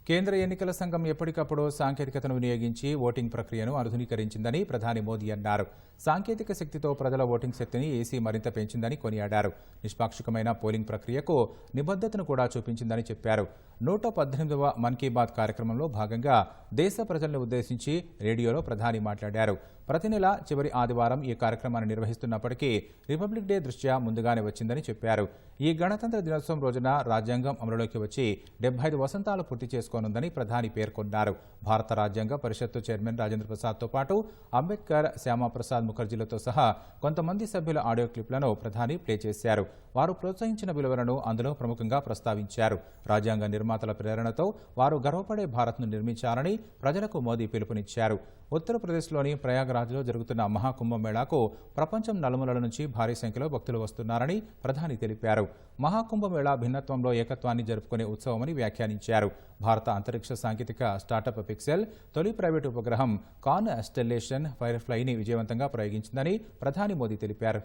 కేంద్ర ఎన్నికల సంఘం ఎప్పటికప్పుడు సాంకేతికతను వినియోగించి ఓటింగ్ ప్రక్రియను ఆధునీకరించిందని ప్రధాని మోదీ అన్నారు. సాంకేతిక శక్తితో ప్రజల ఓటింగ్ శక్తిని ఈసీ మరింత పెంచిందని కొనియాడారు. నిష్పాక్షికమైన పోలింగ్ ప్రక్రియకు నిబద్ధతను కూడా చూపించిందని చెప్పారు. 118వ మన్ కీ బాత్ కార్యక్రమంలో భాగంగా దేశ ప్రజలను ఉద్దేశించి రేడియోలో ప్రధాని మాట్లాడారు. ప్రతి నెల చివరి ఆదివారం ఈ కార్యక్రమాన్ని నిర్వహిస్తున్నప్పటికీ రిపబ్లిక్ డే దృష్ట్యా ముందుగానే వచ్చిందని చెప్పారు. ఈ గణతంత్ర దినోత్సవం రోజున రాజ్యాంగం అమలులోకి వచ్చి 75 వసంతాలు పూర్తి చేసుకోనుందని ప్రధాని పేర్కొన్నారు. భారత రాజ్యాంగ పరిషత్తు చైర్మన్ రాజేంద్ర ప్రసాద్తో పాటు అంబేద్కర్, శ్యామాప్రసాద్ ముఖర్జీలతో సహా కొంతమంది సభ్యుల ఆడియో క్లిప్లను ప్రధాని ప్లే చేశారు. వారు ప్రోత్సహించిన విలువలను అందులో ప్రముఖంగా ప్రస్తావించారు. రాజ్యాంగ నిర్మాతల ప్రేరణతో వారు గర్వపడే భారత్ను నిర్మించాలని ప్రజలకు మోదీ పిలుపునిచ్చారు. ఉత్తరప్రదేశ్లోని ప్రయాగ్రాజ్లో జరుగుతున్న మహాకుంభమేళాకు ప్రపంచం నలుమూలల నుంచి భారీ సంఖ్యలో భక్తులు వస్తున్నారని ప్రధాని తెలిపారు. మహాకుంభమేళా భిన్నత్వంలో ఏకత్వాన్ని జరుపుకునే ఉత్సవమని వ్యాఖ్యానించారు. భారత అంతరిక్ష సాంకేతిక స్టార్టప్ పిక్సెల్ తొలి ప్రైవేటు ఉపగ్రహం కాన్స్టెల్లేషన్ ఫైర్ఫ్లైని విజయవంతంగా ప్రయోగించిందని ప్రధాని మోదీ తెలిపారు.